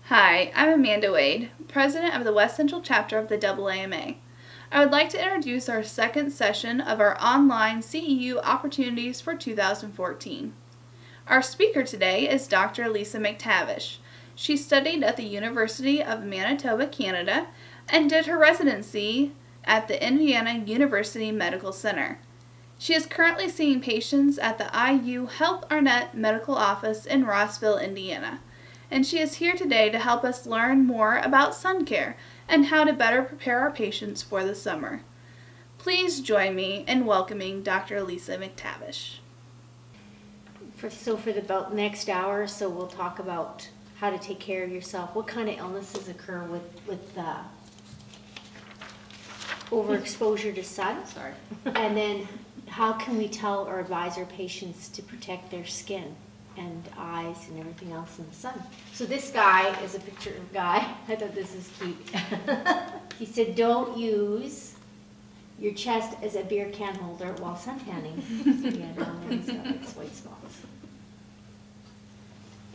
Hi, I'm Amanda Wade, President of the West Central Chapter of the AAMA. I would like to introduce our second session of our online CEU Opportunities for 2014. Our speaker today is Dr. Lisa McTavish. She studied at the University of Manitoba, Canada, and did her residency at the Indiana University Medical Center. She is currently seeing patients at the IU Health Arnett Medical Office in Rossville, Indiana, and she is here today to help us learn more about sun care and how to better prepare our patients for the summer. Please join me in welcoming Dr. Lisa McTavish. For the about next hour or so, we'll talk about how to take care of yourself, what kind of illnesses occur with overexposure to sun, and then how can we tell or advise our patients to protect their skin and eyes and everything else in the sun. So this guy is a picture of a guy. I thought this is cute. He said, don't use your chest as a beer can holder while sun tanning. Yeah, down there he's got like white spots.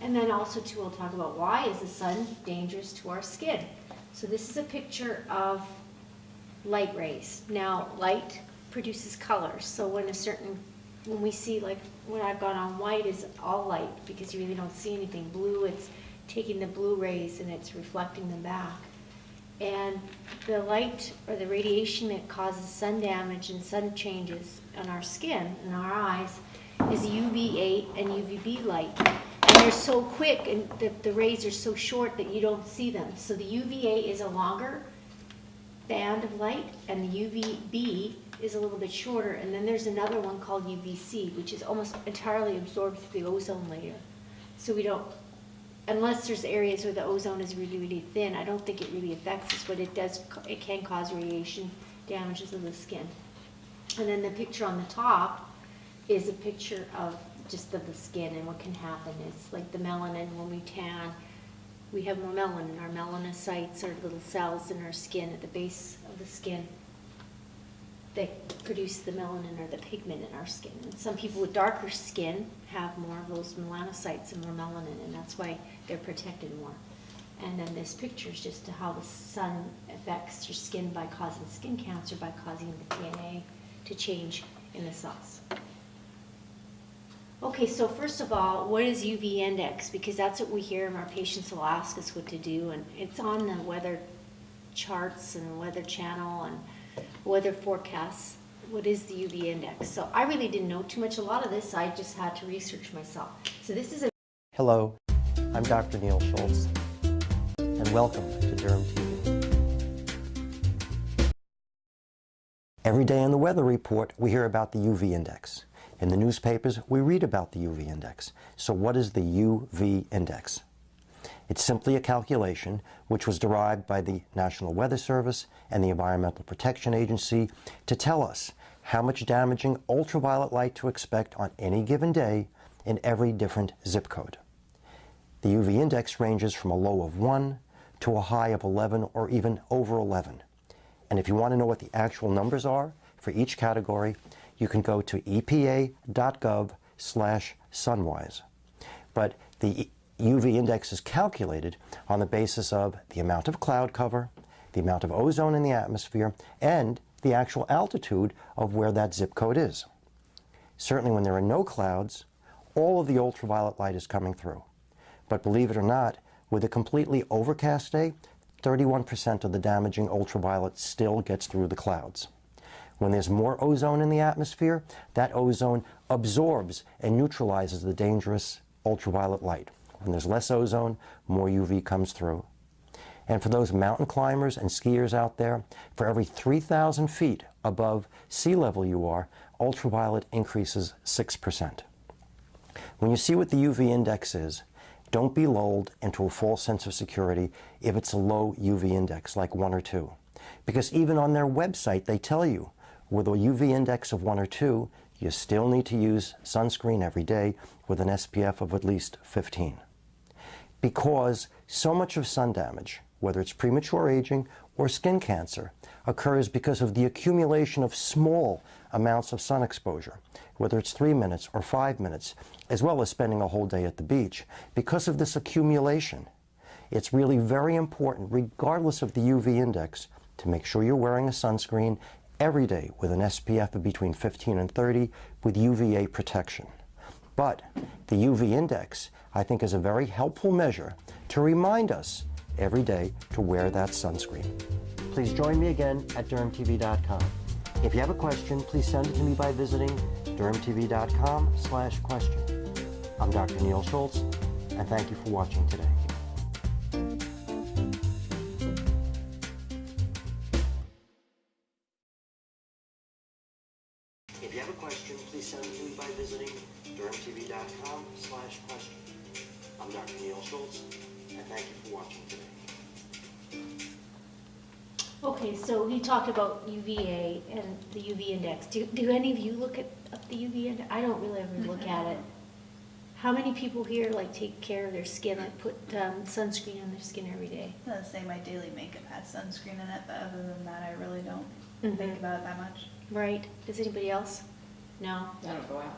And then also too, we'll talk about why is the sun dangerous to our skin. So this is a picture of light rays. Now light produces colors. So when we see, like when I've got on white is all light because you really don't see anything. Blue, it's taking the blue rays and it's reflecting them back. And the light or the radiation that causes sun damage and sun changes on our skin and our eyes is UVA and UVB light. And they're so quick and the rays are so short that you don't see them. So the UVA is a longer band of light and the UVB is a little bit shorter, and then there's another one called UVC, which is almost entirely absorbed through the ozone layer. So we don't, unless there's areas where the ozone is really, really thin, I don't think it really affects us, but it can cause radiation damages of the skin. And then the picture on the top is a picture of just of the skin and what can happen. It's like the melanin when we tan. We have more melanin. Our melanocytes are little cells in our skin at the base of the skin that produce the melanin or the pigment in our skin. And some people with darker skin have more of those melanocytes and more melanin, and that's why they're protected more. And then this picture is just how the sun affects your skin by causing skin cancer, by causing the DNA to change in the cells. Okay, so first of all, what is UV index? Because that's what we hear, and our patients will ask us what to do, and it's on the weather charts and weather channel and weather forecasts. What is the UV index? So I really didn't know too much. A lot of this I just had to research myself. So this is a... Hello, I'm Dr. Neil Schultz, and welcome to Derm TV. Every day in the weather report, we hear about the UV index. In the newspapers, we read about the UV index. So what is the UV index? It's simply a calculation which was derived by the National Weather Service and the Environmental Protection Agency to tell us how much damaging ultraviolet light to expect on any given day in every different zip code. The UV index ranges from a low of 1 to a high of 11 or even over 11. And if you want to know what the actual numbers are for each category, you can go to epa.gov/sunwise. But the UV index is calculated on the basis of the amount of cloud cover, the amount of ozone in the atmosphere, and the actual altitude of where that zip code is. Certainly when there are no clouds, all of the ultraviolet light is coming through. But believe it or not, with a completely overcast day, 31% of the damaging ultraviolet still gets through the clouds. When there's more ozone in the atmosphere, that ozone absorbs and neutralizes the dangerous ultraviolet light. When there's less ozone, more UV comes through. And for those mountain climbers and skiers out there, for every 3,000 feet above sea level you are, ultraviolet increases 6%. When you see what the UV index is, don't be lulled into a false sense of security if it's a low UV index, like 1 or 2. Because even on their website, they tell you, with a UV index of 1 or 2, you still need to use sunscreen every day with an SPF of at least 15. Because so much of sun damage, whether it's premature aging or skin cancer, occurs because of the accumulation of small amounts of sun exposure, whether it's 3 minutes or 5 minutes, as well as spending a whole day at the beach. Because of this accumulation, it's really very important, regardless of the UV index, to make sure you're wearing a sunscreen every day with an SPF of between 15 and 30 with UVA protection. But the UV index, I think, is a very helpful measure to remind us every day to wear that sunscreen. Please join me again at dermtv.com. If you have a question, please send it to me by visiting dermtv.com/question. I'm Dr. Neil Schultz, and thank you for watching today. If you have a question, please send it to me by visiting dermtv.com/question. I'm Dr. Neil Schultz, and thank you for watching today. Okay, so we talked about UVA and the UV index. Do any of you look at the UV index? I don't really ever look at it. How many people here like take care of their skin, like put sunscreen on their skin every day? I'd say my daily makeup has sunscreen in it, but other than that, I really don't Mhm. think about it that much. Right. Does anybody else? No? I don't go out.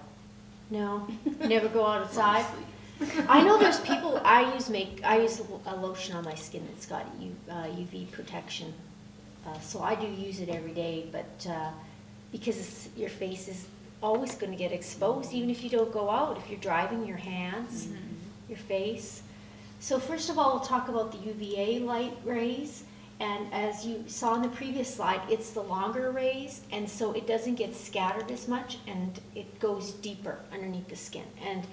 No? Never go outside? Mostly. I know there's people, I use a lotion on my skin that's got UV protection. So I do use it every day, but because your face is always going to get exposed, even if you don't go out, if you're driving, your hands, your face. So first of all, we'll talk about the UVA light rays. And as you saw in the previous slide, it's the longer rays, and so it doesn't get scattered as much, and it goes deeper underneath the skin. And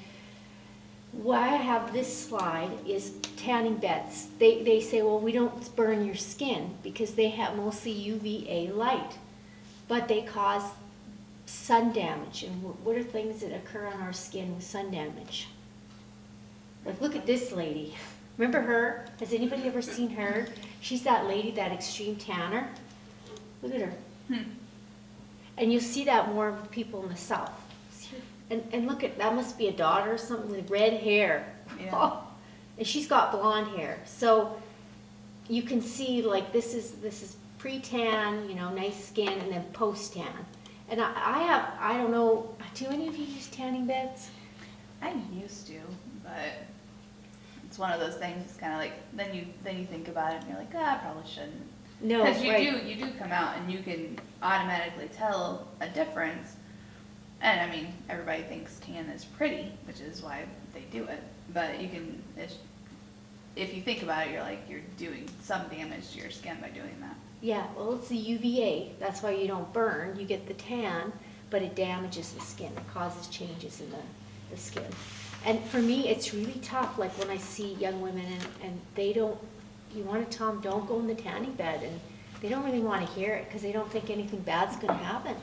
why I have this slide is tanning beds. They say, well, we don't burn your skin because they have mostly UVA light, but they cause sun damage. And what are things that occur on our skin with sun damage? Like, look at this lady. Remember her? Has anybody ever seen her? She's that lady, that extreme tanner. Look at her. And you'll see that more with people in the South. And look at, that must be a daughter or something with red hair. Yeah. And she's got blonde hair. So you can see, like, this is pre-tan, you know, nice skin, and then post-tan. And I don't know, do any of you use tanning beds? I used to, but it's one of those things. It's kind of like then you think about it and you're like, I probably shouldn't. No, Because right. you do come out and you can automatically tell a difference. And I mean, everybody thinks tan is pretty, which is why they do it. But you can, if you think about it, you're like, you're doing some damage to your skin by doing that. Yeah, well, it's the UVA. That's why you don't burn. You get the tan, but it damages the skin. It causes changes in the skin. And for me, it's really tough, like when I see young women and they don't, you want to tell them, don't go in the tanning bed. And they don't really want to hear it because they don't think anything bad's going to happen.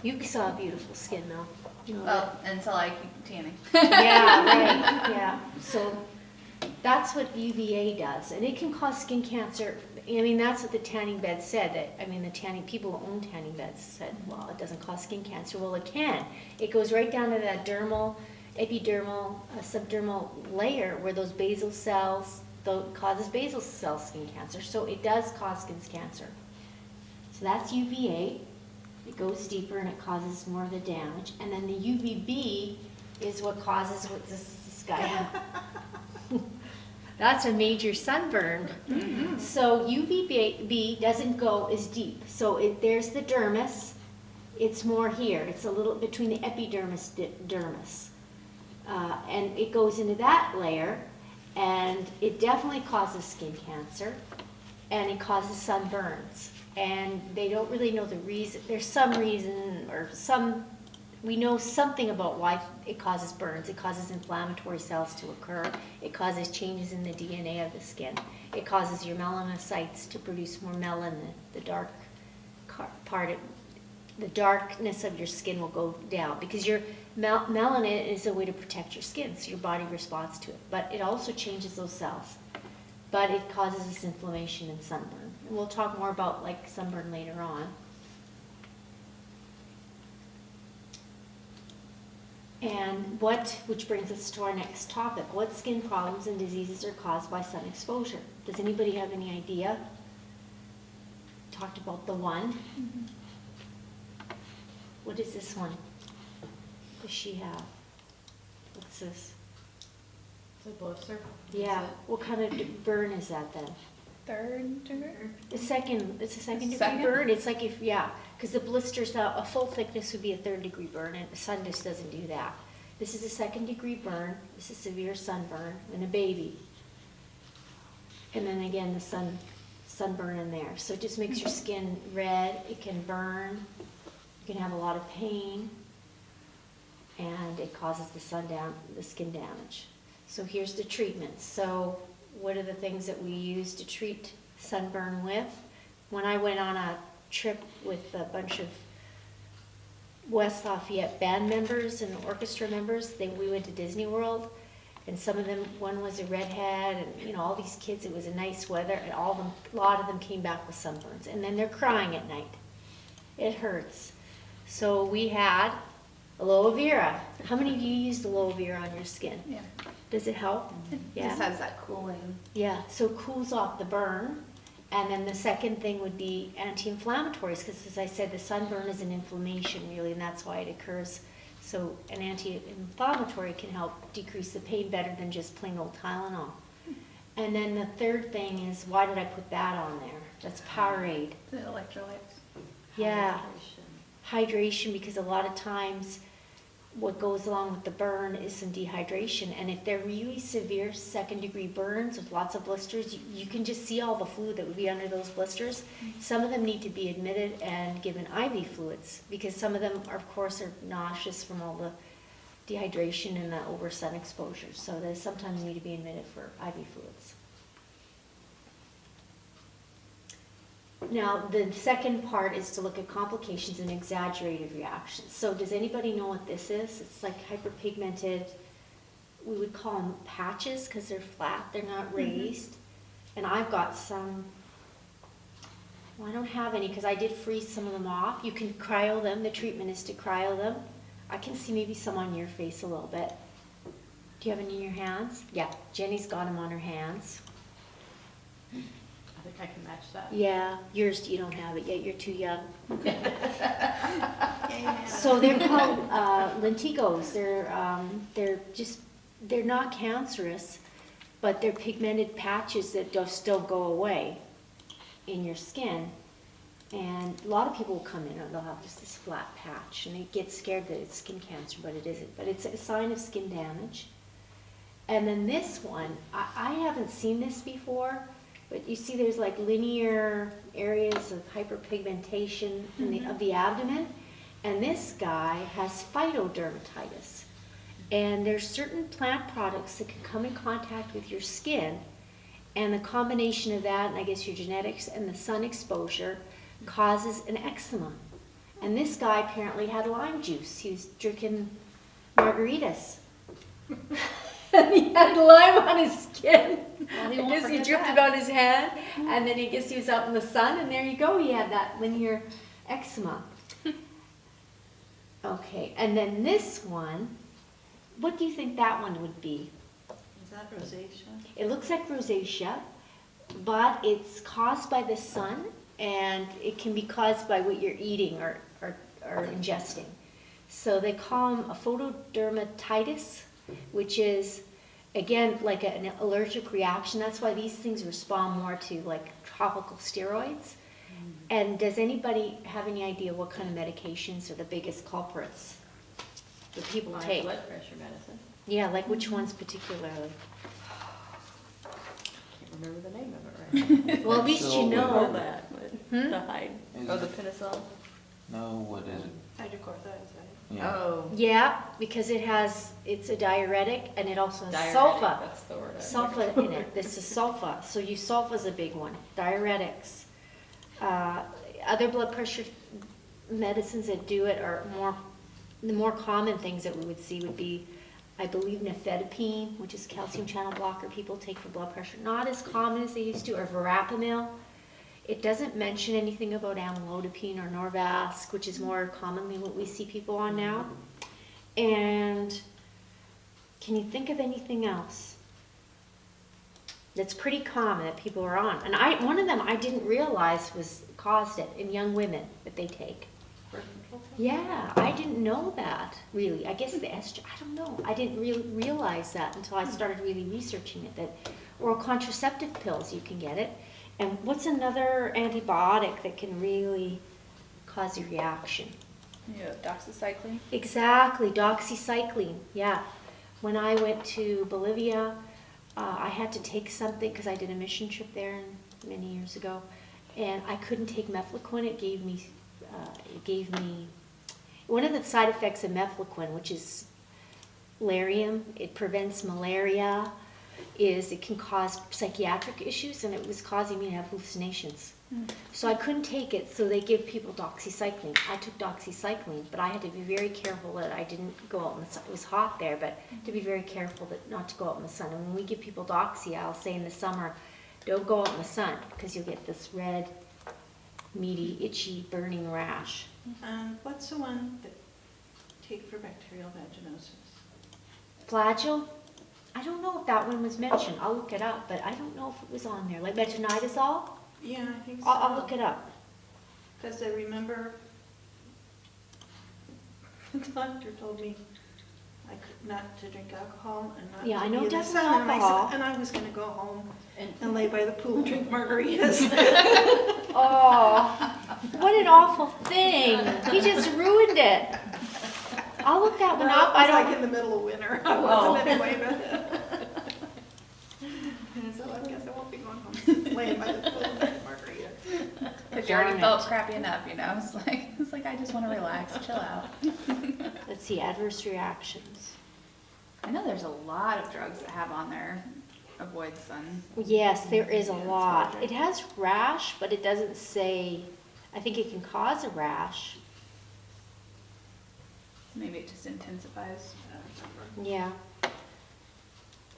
You saw beautiful skin, though. You know, Well, until I keep tanning. yeah, right, yeah. So that's what UVA does, and it can cause skin cancer. I mean, that's what the tanning bed said. The people who own tanning beds said, well, it doesn't cause skin cancer. Well, it can. It goes right down to that dermal, epidermal, subdermal layer where those basal cells, causes basal cell skin cancer. So it does cause skin cancer. So that's UVA. It goes deeper and it causes more of the damage. And then the UVB is what causes what this guy. That's a major sunburn. So UVB doesn't go as deep. So there's the dermis. It's more here. It's a little between the epidermis, dermis. And it goes into that layer, and it definitely causes skin cancer, and it causes sunburns. And they don't really know the reason. There's some reason, or we know something about why it causes burns. It causes inflammatory cells to occur. It causes changes in the DNA of the skin. It causes your melanocytes to produce more melanin. The darkness of your skin will go down because your melanin is a way to protect your skin, so your body responds to it. But it also changes those cells. But it causes this inflammation and sunburn. And we'll talk more about like sunburn later on. And which brings us to our next topic. What skin problems and diseases are caused by sun exposure? Does anybody have any idea? Talked about the one. What is this one? What does she have? What's this? The blister? Yeah, what kind of burn is that then? Third degree? It's a second degree Second? burn. It's like if, yeah, because the blisters, a full thickness would be a 3rd-degree burn, and the sun just doesn't do that. This is a 2nd-degree burn. This is severe sunburn in a baby. And then again, the sunburn in there. So it just makes your skin red. It can burn. You can have a lot of pain, and it causes the skin damage. So here's the treatment. So what are the things that we use to treat sunburn with? When I went on a trip with a bunch of West Lafayette band members and orchestra members, we went to Disney World, and some of them, one was a redhead, and you know, all these kids, it was a nice weather, and a lot of them came back with sunburns, and then they're crying at night. It hurts. So we had aloe vera. How many of you used aloe vera on your skin? Yeah. Does it help? It Yeah. just has that cooling. Yeah, so it cools off the burn. And then the second thing would be anti-inflammatories, because as I said, the sunburn is an inflammation really, and that's why it occurs. So an anti-inflammatory can help decrease the pain better than just plain old Tylenol. And then the third thing is, why did I put that on there? That's Powerade. The electrolytes. Yeah, hydration, because a lot of times what goes along with the burn is some dehydration, and if they're really severe 2nd-degree burns with lots of blisters, you can just see all the fluid that would be under those blisters. Some of them need to be admitted and given IV fluids, because some of them are, of course, are nauseous from all the dehydration and the over sun exposure, so they sometimes need to be admitted for IV fluids. Now, the second part is to look at complications and exaggerated reactions. So does anybody know what this is? It's like hyperpigmented, we would call them patches because they're flat, they're not raised. And I've got some, well, I don't have any because I did freeze some of them off. You can cryo them, the treatment is to cryo them. I can see maybe some on your face a little bit. Do you have any in your hands? Yeah, Jenny's got them on her hands. I think I can match that. Yeah, yours, you don't have it yet, you're too young. So they're called lentigos. They're not cancerous, but they're pigmented patches that just don't go away in your skin. And a lot of people will come in and they'll have just this flat patch, and they get scared that it's skin cancer, but it isn't. But it's a sign of skin damage. And then this one, I haven't seen this before, but you see there's like linear areas of hyperpigmentation of the abdomen. And this guy has phytodermatitis. And there's certain plant products that can come in contact with your skin, and the combination of that, and I guess your genetics and the sun exposure, causes an eczema. And this guy apparently had lime juice. He was drinking margaritas. And he had lime on his skin. Well, he I won't guess he forget dripped that. it on his hand, and then I guess he was out in the sun, and there you go, he had that linear eczema. Okay, and then this one, what do you think that one would be? Is that rosacea? It looks like rosacea, but it's caused by the sun, and it can be caused by what you're eating or ingesting. So they call them a photodermatitis, which is, again, like an allergic reaction. That's why these things respond more to like topical steroids. And does anybody have any idea what kind of medications are the biggest culprits that people High take? blood pressure medicine. Yeah, like which ones particularly? Can't remember the name of it right. Well, at least you So- All know. that, but Hmm? the high, Is oh, the it- penicillin? No, what is it? Hydrochlorothiazide, right? Yeah. Oh, Yeah, because it's a diuretic, and it also has diuretic, sulfa. that's the word. Sulfa in it. This is sulfa. So sulfa's a big one. Diuretics. Other blood pressure medicines that do it are the more common things that we would see would be, I believe, nifedipine, which is a calcium channel blocker people take for blood pressure. Not as common as they used to, or verapamil. It doesn't mention anything about amlodipine or Norvasc, which is more commonly what we see people on now. And can you think of anything else that's pretty common that people are on? And one of them I didn't realize caused it in young women that they take. birth control pill? Yeah, I didn't know that, really. I guess the estrogen, I don't know. I didn't really realize that until I started really researching it, that oral contraceptive pills, you can get it. And what's another antibiotic that can really cause a reaction? Yeah, doxycycline. Exactly, doxycycline, yeah. When I went to Bolivia, I had to take something because I did a mission trip there many years ago, and I couldn't take mefloquine. It gave me one of the side effects of mefloquine, which is larium. It prevents malaria. Is it can cause psychiatric issues, and it was causing me to have hallucinations. So I couldn't take it, so they give people doxycycline. I took doxycycline, but I had to be very careful that I didn't go out in the sun. It was hot there, but to be very careful that not to go out in the sun. And when we give people doxy, I'll say in the summer, don't go out in the sun because you'll get this red, meaty, itchy, burning rash. What's the one that take for bacterial vaginosis? Flagell? I don't know if that one was mentioned. I'll look it up, but I don't know if it was on there. Like metronidazole? Yeah, I think so. I'll look it up. Because I remember the doctor told me I could not to drink alcohol and not Yeah, to I know be in the definitely sun. alcohol. And I was going to go home and lay by the pool and drink margaritas. Oh, what an awful thing. He just ruined it. I'll look that one up. I was like in the middle of winter. I wasn't anyway, but so I guess I won't be going home laying by the pool and drinking margaritas. If you already Darn felt it. crappy enough, you know, it's like I just want to relax, chill out. Let's see, adverse reactions. I know there's a lot of drugs that have on there avoid sun. Yes, there is a Yeah, that's lot. right. It has rash, but it doesn't say, I think it can cause a rash. Maybe it just intensifies. Yeah.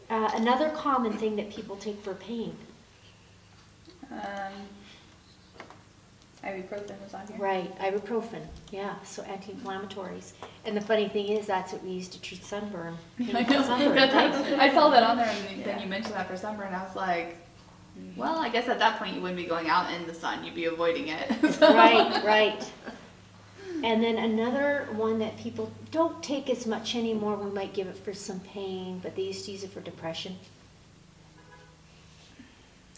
Another common thing that people take for pain. Ibuprofen was on here. Right, ibuprofen, yeah, so anti-inflammatories. And the funny thing is, that's what we use to treat sunburn. I painful know. sunburn, right? I saw that on there, and then Yeah. you mentioned that for sunburn, and I was like, well, I guess at that point you wouldn't be going out in the sun; you'd be avoiding it. So- Right, right. And then another one that people don't take as much anymore, we might give it for some pain, but they used to use it for depression.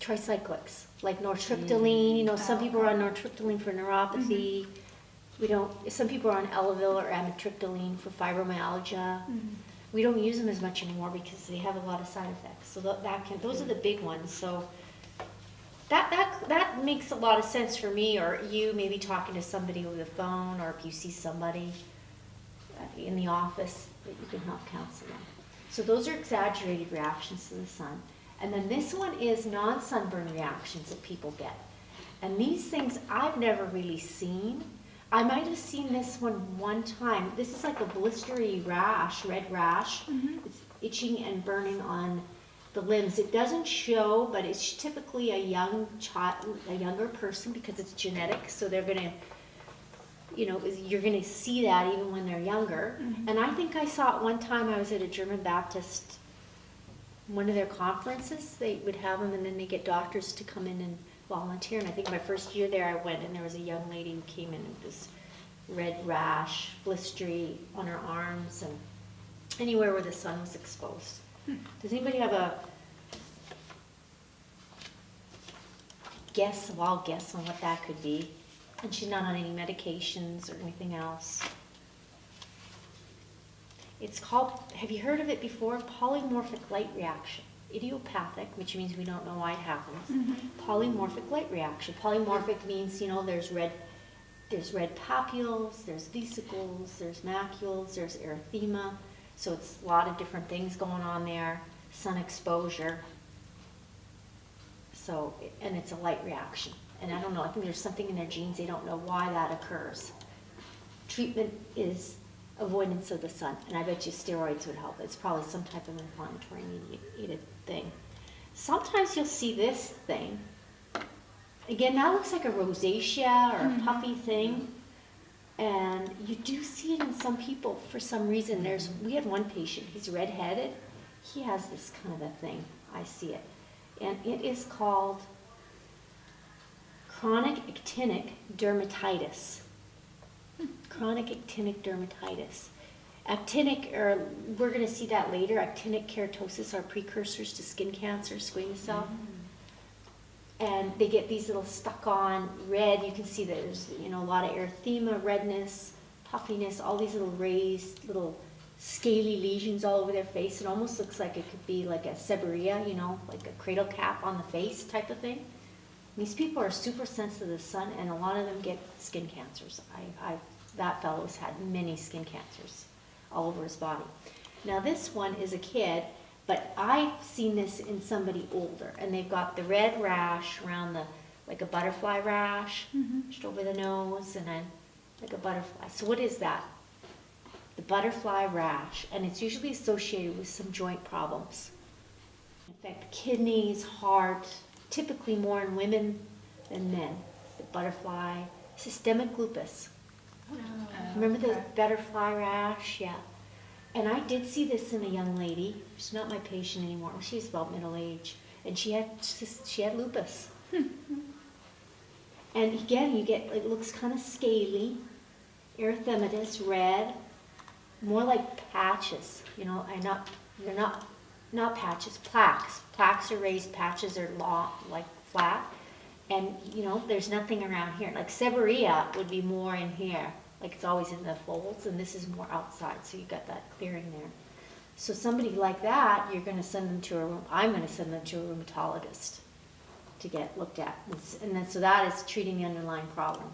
Tricyclics, like nortriptyline, you know, some people are on nortriptyline for neuropathy. Some people are on Elavil or amitriptyline for fibromyalgia. We don't use them as much anymore because they have a lot of side effects. So those are the big ones. So that makes a lot of sense for me, or you maybe talking to somebody over the phone, or if you see somebody in the office that you can help counsel them. So those are exaggerated reactions to the sun. And then this one is non-sunburn reactions that people get. And these things I've never really seen. I might have seen this one time. This is like a blistery rash, red rash. It's itching and burning on the limbs. It doesn't show, but it's typically a young child, a younger person, because it's genetic. So they're gonna, you're gonna see that even when they're younger. And I think I saw it one time. I was at a German Baptist, one of their conferences. They would have them, and then they get doctors to come in and volunteer. And I think my first year there, I went, and there was a young lady who came in with this red rash, blistery on her arms, and anywhere where the sun was exposed. Does anybody have a wild guess on what that could be? And she's not on any medications or anything else. It's called, have you heard of it before? Polymorphic light reaction. Idiopathic, which means we don't know why it happens. Polymorphic light reaction. Polymorphic means, there's red papules, there's vesicles, there's macules, there's erythema. So it's a lot of different things going on there. Sun exposure. So, and it's a light reaction. And I don't know, I think there's something in their genes, they don't know why that occurs. Treatment is avoidance of the sun, and I bet you steroids would help. It's probably some type of inflammatory mediated thing. Sometimes you'll see this thing. Again, that looks like a rosacea or a puffy thing. And you do see it in some people for some reason. We had one patient, he's redheaded. He has this kind of a thing. I see it. And it is called chronic actinic dermatitis. Chronic actinic dermatitis. Actinic, or we're going to see that later, actinic keratosis are precursors to skin cancer, squamous cell. And they get these little stuck on red. You can see that there's, a lot of erythema, redness, puffiness, all these little raised, little scaly lesions all over their face. It almost looks like it could be like a seborrhea, like a cradle cap on the face type of thing. These people are super sensitive to the sun, and a lot of them get skin cancers. That fellow's had many skin cancers all over his body. Now this one is a kid, but I've seen this in somebody older, and they've got the red rash around like a butterfly rash, just over the nose, and then like a butterfly. So what is that? The butterfly rash, and it's usually associated with some joint problems. In fact, kidneys, heart, typically more in women than men. The butterfly, systemic lupus. Remember the butterfly rash? Yeah. And I did see this in a young lady. She's not my patient anymore. She's about middle age, and she had lupus. And again, it looks kind of scaly, erythematous, red, more like patches. They're not patches, plaques. Plaques are raised, patches are like flat. And, there's nothing around here. Like seborrhea would be more in here. Like it's always in the folds, and this is more outside, so you got that clearing there. So somebody like that, you're going to send them to I'm going to send them to a rheumatologist to get looked at. And then, so that is treating the underlying problem.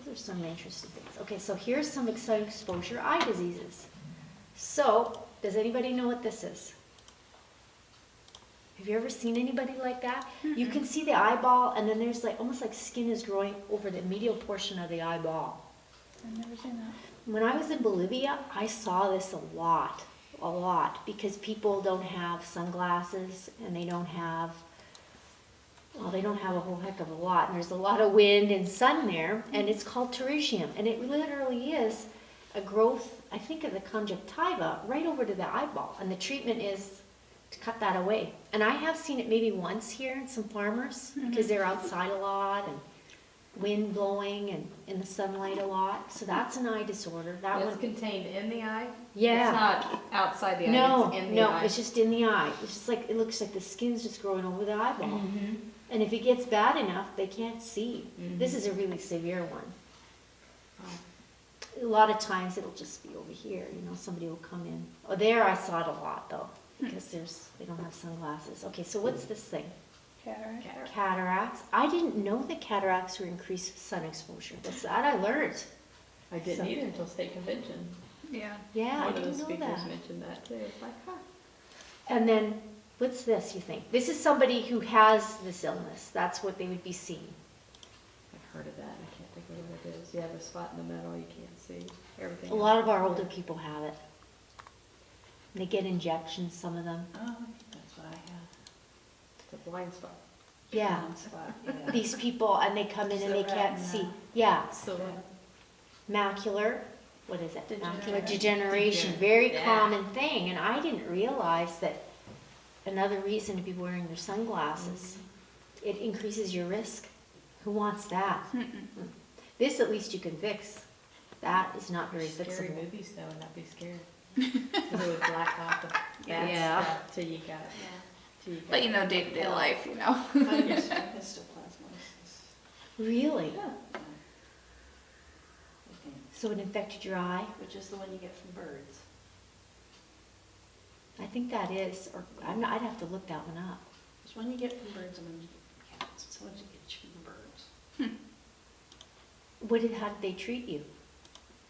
Those are some interesting things. Okay, so here's some exciting exposure eye diseases. So, does anybody know what this is? Have you ever seen anybody like that? You can see the eyeball, and then there's almost like skin is growing over the medial portion of the eyeball. I've never seen that. When I was in Bolivia, I saw this a lot, because people don't have sunglasses, and they don't have a whole heck of a lot, and there's a lot of wind and sun there, and it's called pterygium, and it literally is a growth, I think, of the conjunctiva right over to the eyeball, and the treatment is to cut that away. And I have seen it maybe once here in some farmers, because they're outside a lot, and wind blowing, and in the sunlight a lot, so that's an eye disorder. That It's one, contained in the eye? yeah. It's not outside the eye, No, it's in the eye? it's just in the eye. It's just like, it looks like the skin's just growing over the eyeball. And if it gets bad enough, they can't see. This is a really severe one. A lot of times it'll just be over here, somebody will come in. Oh, there I saw it a lot though, because they don't have sunglasses. Okay, so what's this thing? Cataract. Cataracts. I didn't know that cataracts were increased sun exposure. That's that I learned. I didn't either until state convention. Yeah. Yeah, I One of the didn't know speakers that. mentioned that too. It's like, huh. And then, what's this, you think? This is somebody who has this illness. That's what they would be seeing. I've heard of that. I can't think of what it is. You have a spot in the middle, you can't see everything. A lot of our older people have it. They get injections, some of them. Oh, that's what I have. It's a blind spot. Yeah. Blind spot, yeah. These people, and they come in and they So can't retina. see. Yeah. So, Macular, what is it? Macular Degeneration. degeneration, very Yeah. common thing. And I didn't realize that another reason to be wearing your sunglasses, it increases your risk. Who wants that? This at least you can fix. That is not very scary fixable. movies though, and not be scared. Because it would black out the bad Yeah. stuff till you got it. Till you got But it. day-to-day life, Mine is histoplasmosis. Really? Yeah. So it infected your eye? Which is the one you get from birds. I think that is, or I'd have to look that one up. It's one you get from birds and one you get from cats. It's one you get from birds. How did they treat you?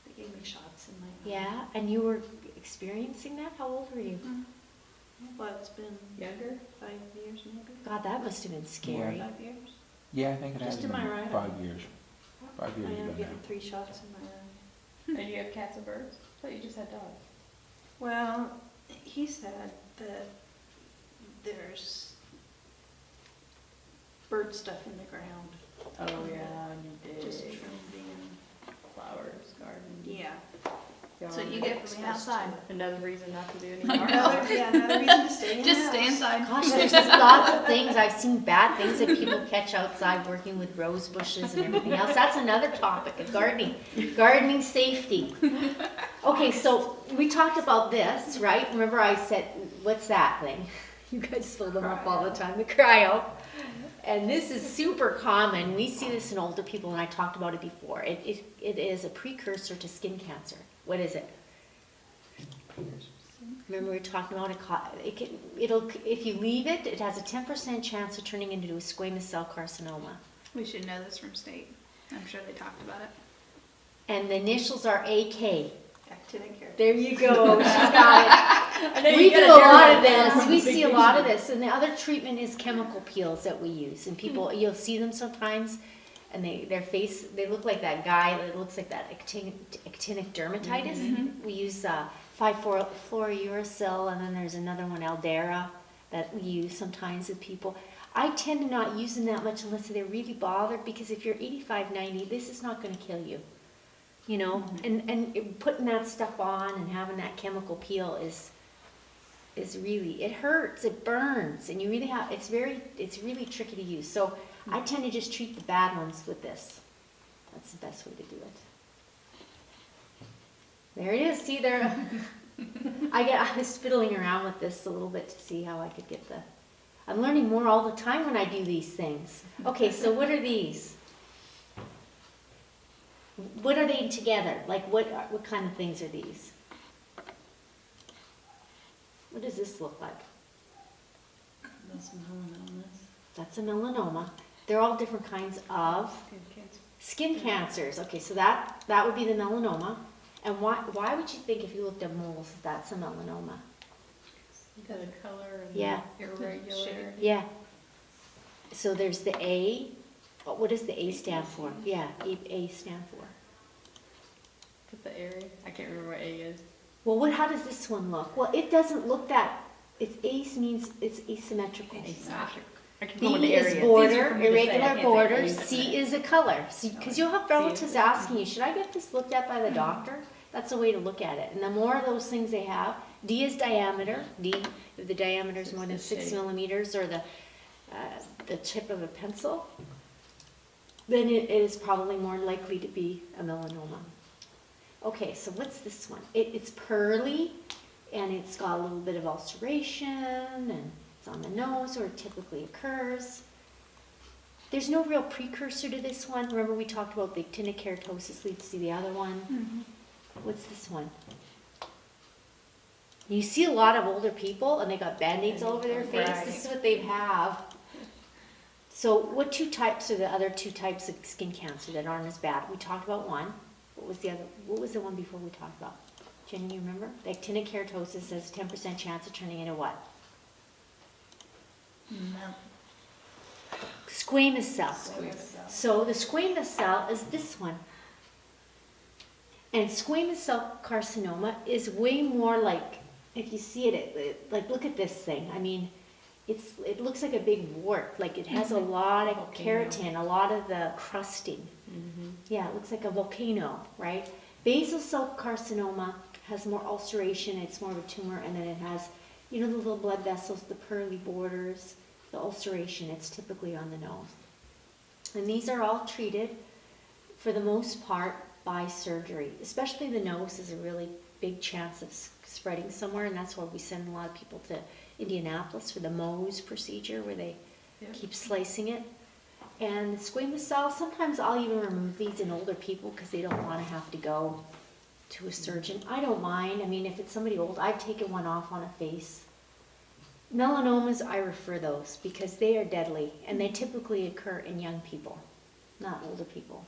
They gave me shots in my eye. Yeah, and you were experiencing that? How old were you? Well, it's been Younger? 5 years maybe. God, that must have been scary. 5 years. Yeah, I think it has Just in been my right eye. 5 years. 5 I years ended ago up now. getting 3 shots in my eye. And you have cats and birds? I thought you just had dogs. Well, he said that there's bird stuff in the ground. Oh, yeah, and you did. Just from being, Flowers, garden. yeah. That's what you get for being outside. Another reason not to do I anymore. know. Another reason to stay in the Just stay house. inside. Gosh, there's lots of things. I've seen bad things that people catch outside working with rose bushes and everything else. That's another topic of gardening. Gardening safety. Okay, so we talked about this, right? Remember I said, what's that thing? You guys fill them up all the time, the cryo. And this is super common. We see this in older people, and I talked about it before. It is a precursor to skin cancer. What is it? Remember we were talking about it'll if you leave it, it has a 10% chance of turning into a squamous cell carcinoma. We should know this from state. I'm sure they talked about it. And the initials are AK. Actinic hair. There you go. She's got it. We do a lot of this. We see a lot of this. And the other treatment is chemical peels that we use. And people, you'll see them sometimes, and their face, they look like that guy that looks like that actinic dermatitis. We use 5-fluorouracil, and then there's another one, Aldera, that we use sometimes with people. I tend to not use them that much unless they're really bothered, because if you're 85, 90, this is not going to kill you. You know, and putting that stuff on and having that chemical peel is really, it hurts, it burns, and you really have, it's really tricky to use. So I tend to just treat the bad ones with this. That's the best way to do it. There it is. See there. I was fiddling around with this a little bit to see how I could get I'm learning more all the time when I do these things. Okay, so what are these? What are they together? Like what kind of things are these? What does this look like? That's melanomas. That's a melanoma. They're all different kinds of Skin cancer. skin cancers. Okay, so that would be the melanoma. And why would you think if you looked at moles that's a melanoma? Got a color and Yeah. irregularity. Yeah. So there's the A. What does the A stand for? Yeah, A stand for. Put the area. I can't remember what A is. Well, how does this one look? Well, it doesn't look that. It's ace means it's asymmetrical. Asymmetric. I can go into B area. is It's border, easier for me to say. I irregular can't say border. A. C is a color. Because you'll have C is relatives asking you, should I get this looked at by the doctor? That's a way to look at it. And the more of those things they have, D is diameter. D, if the diameter is more than 6 millimeters, or the tip of a pencil, then it is probably more likely to be a melanoma. Okay, so what's this one? It's pearly, and it's got a little bit of ulceration, and it's on the nose, where it typically occurs. There's no real precursor to this one. Remember we talked about the actinic keratosis leads to the other one? What's this one? You see a lot of older people, and they got Band-Aids all over their face. Right. This is what they have. So what two types are the other two types of skin cancer that aren't as bad? We talked about one. What was the one before we talked about? Jenny, you remember? The actinic keratosis has a 10% chance of turning into what? Squamous cell. So the squamous cell is this one. And squamous cell carcinoma is way more like, if you see it, like look at this thing. I mean, it looks like a big wart. Like it has a lot of keratin, a lot of the crusting. Yeah, it looks like a volcano, right? Basal cell carcinoma has more ulceration. It's more of a tumor, and then it has, the little blood vessels, the pearly borders, the ulceration. It's typically on the nose. And these are all treated, for the most part, by surgery. Especially the nose is a really big chance of spreading somewhere, and that's why we send a lot of people to Indianapolis for the Mohs procedure, where they keep slicing it. And the squamous cell, sometimes I'll even remove these in older people because they don't want to have to go to a surgeon. I don't mind. I mean, if it's somebody old, I've taken one off on a face. Melanomas, I refer those because they are deadly, and they typically occur in young people, not older people.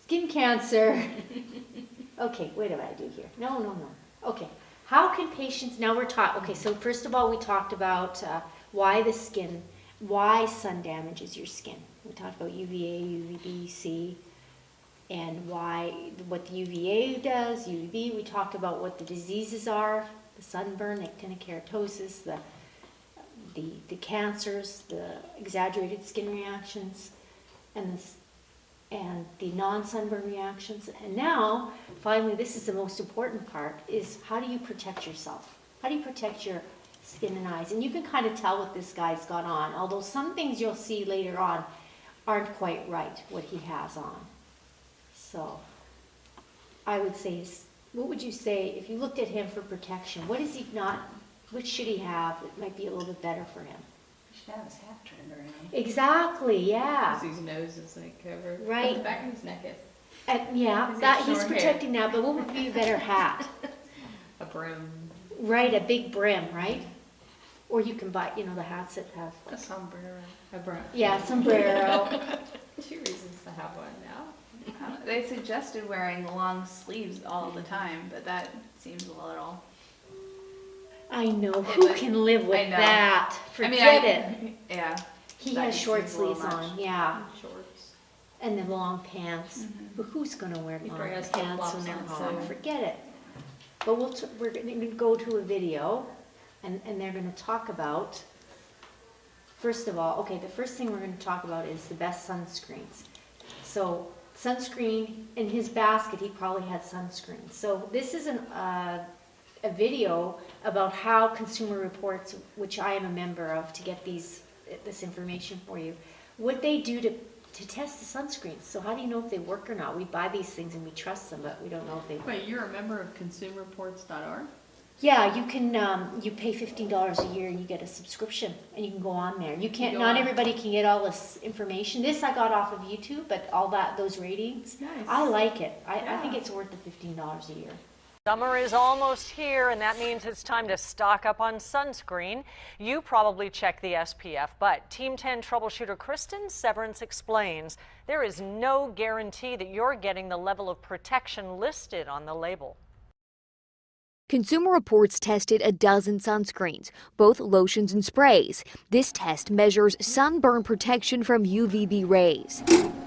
Skin cancer. Okay, what did I do here? No. Okay, how can patients, now we're talking, okay, so first of all, we talked about why sun damages your skin. We talked about UVA, UVB, C, and what the UVA does, UVB. We talked about what the diseases are, the sunburn, actinic keratosis, the cancers, the exaggerated skin reactions, and and the non-sunburn reactions. And now, finally, this is the most important part, is how do you protect yourself? How do you protect your skin and eyes? And you can kind of tell what this guy's got on, although some things you'll see later on aren't quite right, what he has on. So, I would say, what would you say, if you looked at him for protection, what is he not, what should he have that might be a little bit better for him? He should have his hat turned around. Exactly, yeah. Because his nose is like covered. Right. The back of his neck is Yeah, He's got that he's short hair. protecting that, but what would be a better hat? a brim, Right, a big brim, right? Or you can buy, the hats that have, a sombrero, a brim. yeah, sombrero. 2 reasons to have one now. They suggested wearing long sleeves all the time, but that seems a little. I know, It who would- can live with I know. that? I Forget mean, it. Yeah. He that has just short seems a little sleeves much. on, yeah, Shorts. and the long pants. Mhm. But who's gonna wear He long probably has pants flip-flops when they're on, home? so- Forget it. But we're gonna go to a video, and they're gonna talk about, first of all, okay, the first thing we're gonna talk about is the best sunscreens. So sunscreen, in his basket, he probably had sunscreen. So this is a video about how Consumer Reports, which I am a member of to get this information for you, what they do to test the sunscreens. So how do you know if they work or not? We buy these things and we trust them, but we don't know if they work. Wait, you're a member of consumerreports.org? Yeah, you can, you pay $15 a year and you get a subscription and you can go on there. You can't, go not on. everybody can get all this information. This I got off of YouTube, but all those ratings, Nice. I like it. I think Yeah. it's worth the $15 a year. Summer is almost here, and that means it's time to stock up on sunscreen. You probably check the SPF, but Team 10 troubleshooter Kristen Severance explains there is no guarantee that you're getting the level of protection listed on the label. Consumer Reports tested a dozen sunscreens, both lotions and sprays. This test measures sunburn protection from UVB rays.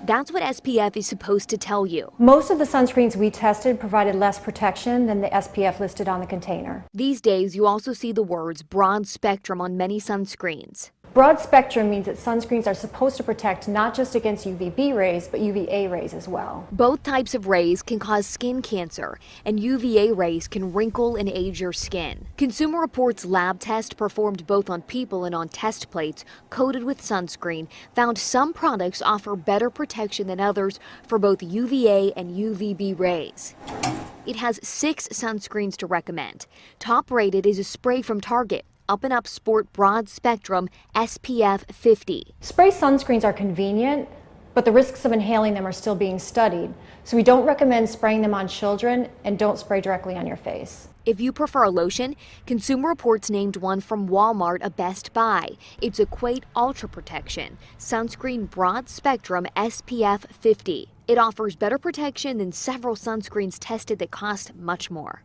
That's what SPF is supposed to tell you. Most of the sunscreens we tested provided less protection than the SPF listed on the container. These days, you also see the words broad spectrum on many sunscreens. Broad spectrum means that sunscreens are supposed to protect not just against UVB rays, but UVA rays as well. Both types of rays can cause skin cancer, and UVA rays can wrinkle and age your skin. Consumer Reports lab test performed both on people and on test plates coated with sunscreen found some products offer better protection than others for both UVA and UVB rays. It has 6 sunscreens to recommend. Top rated is a spray from Target, Up and Up Sport Broad Spectrum SPF 50. Spray sunscreens are convenient, but the risks of inhaling them are still being studied. So we don't recommend spraying them on children, and don't spray directly on your face. If you prefer a lotion, Consumer Reports named one from Walmart a best buy. It's Equate Ultra Protection Sunscreen Broad Spectrum SPF 50. It offers better protection than several sunscreens tested that cost much more.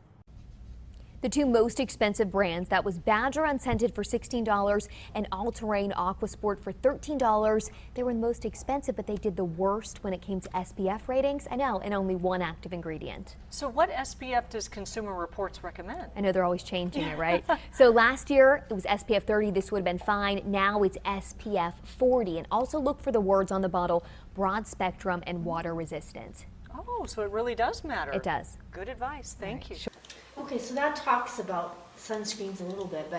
The 2 most expensive brands, that was Badger Unscented for $16 and All Terrain Aquasport for $13. They were the most expensive, but they did the worst when it came to SPF ratings. I know, and only 1 active ingredient. So what SPF does Consumer Reports recommend? I know they're always changing it, right? So last year it was SPF 30. This would have been fine. Now it's SPF 40. And also look for the words on the bottle: broad spectrum and water resistant. Oh, so it really does matter. It does. Good advice. Thank you. Okay, so that talks about sunscreens a little bit,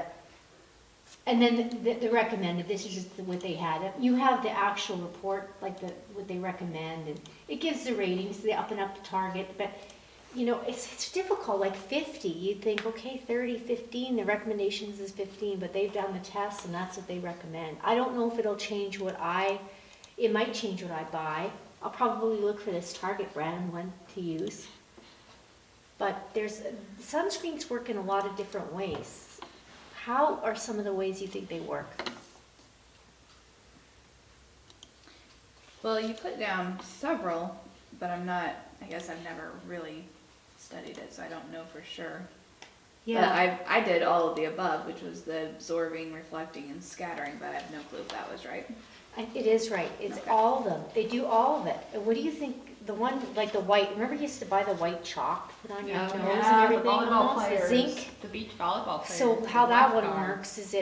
and then the recommended, this is just what they had. You have the actual report, like what they recommend, and it gives the ratings, the Up and Up to Target, but it's difficult, like 50. You'd think, okay, 30, 15, the recommendations is 15, but they've done the tests and that's what they recommend. I don't know if it'll change it might change what I buy. I'll probably look for this Target brand one to use. But sunscreens work in a lot of different ways. How are some of the ways you think they work? Well, you put down several, but I guess I've never really studied it, so I don't know for sure. But I did all of the above, which was the absorbing, reflecting, and scattering, but I have no clue if that was right. It is right. It's Okay. all of them. They do all of it. And what do you think? The one, like the white, remember you used to buy the white chalk to put on your nose and everything? the volleyball almost? players, The zinc. the beach volleyball players. So the how that one lifeguards. works is